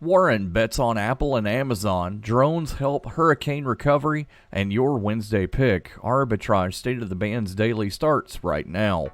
Warren bets on Apple and Amazon, drones help hurricane recovery, and your Wednesday pick. Arbitrage State of the Bands Daily starts right now.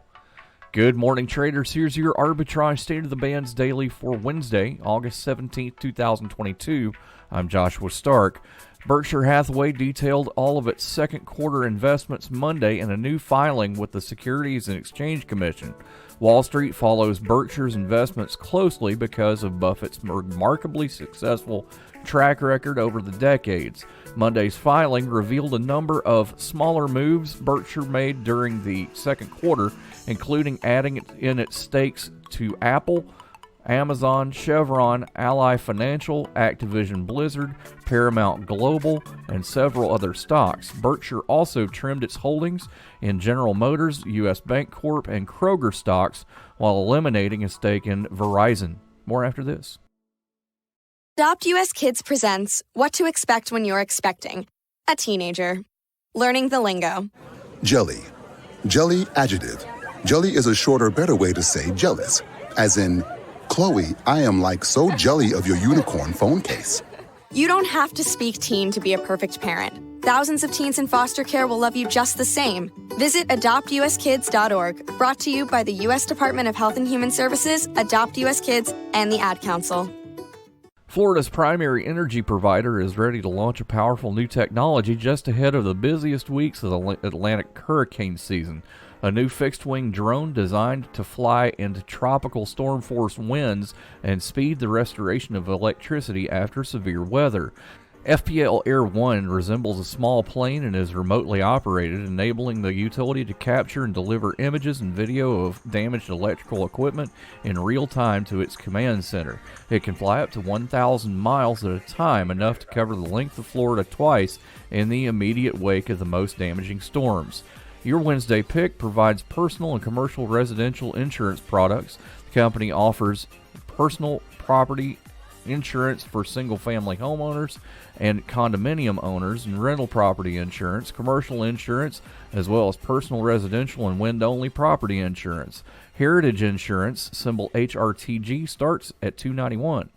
Good morning, traders. Here's your Arbitrage State of the Bands Daily for Wednesday, August 17th, 2022. I'm Joshua Stark. Berkshire Hathaway detailed all of its second quarter investments Monday in a new filing with the Securities and Exchange Commission. Wall Street follows Berkshire's investments closely because of Buffett's remarkably successful track record over the decades. Monday's filing revealed a number of smaller moves Berkshire made during the second quarter, including adding in its stakes to Apple, Amazon, Chevron, Ally Financial, Activision Blizzard, Paramount Global, and several other stocks. Berkshire also trimmed its holdings in General Motors, U.S. Bank Corp., and Kroger stocks while eliminating a stake in Verizon. More after this. Adopt US Kids presents What to Expect When You're Expecting a Teenager. Learning the lingo. Jelly. Jelly adjective. Jelly is a shorter, better way to say jealous. As in, Chloe, I am like so jelly of your unicorn phone case. You don't have to speak teen to be a perfect parent. Thousands of teens in foster care will love you just the same. Visit adoptuskids.org, brought to you by the U.S. Department of Health and Human Services, Adopt US Kids, and the Ad Council. Florida's primary energy provider is ready to launch a powerful new technology just ahead of the busiest weeks of the Atlantic hurricane season. A new fixed-wing drone designed to fly into tropical storm-force winds and speed the restoration of electricity after severe weather. FPL Air 1 resembles a small plane and is remotely operated, enabling the utility to capture and deliver images and video of damaged electrical equipment in real time to its command center. It can fly up to 1,000 miles at a time, enough to cover the length of Florida twice in the immediate wake of the most damaging storms. Your Wednesday pick provides personal and commercial residential insurance products. The company offers personal property insurance for single-family homeowners and condominium owners, and rental property insurance, commercial insurance, as well as personal residential and wind-only property insurance. Heritage Insurance, symbol HRTG, starts at $291.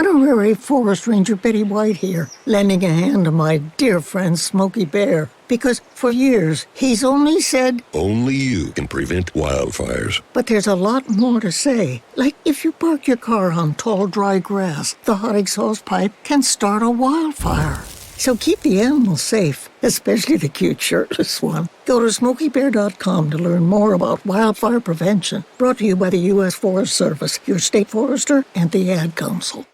Honorary Forest Ranger Betty White here, lending a hand to my dear friend Smokey Bear, because for years he's only said, only you can prevent wildfires. But there's a lot more to say. Like if you park your car on tall, dry grass, the hot exhaust pipe can start a wildfire. So keep the animals safe, especially the cute shirtless one. Go to SmokeyBear.com to learn more about wildfire prevention. Brought to you by the U.S. Forest Service, your state forester, and the Ad Council.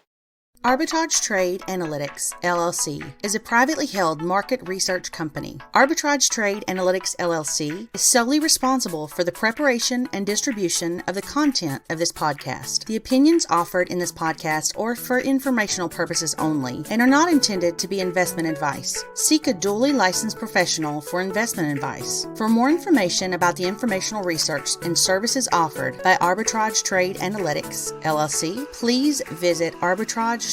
Arbitrage Trade Analytics, LLC, is a privately held market research company. Arbitrage Trade Analytics, LLC, is solely responsible for the preparation and distribution of the content of this podcast. The opinions offered in this podcast are for informational purposes only and are not intended to be investment advice. Seek a duly licensed professional for investment advice. For more information about the informational research and services offered by Arbitrage Trade Analytics, LLC, please visit arbitragetrade.com.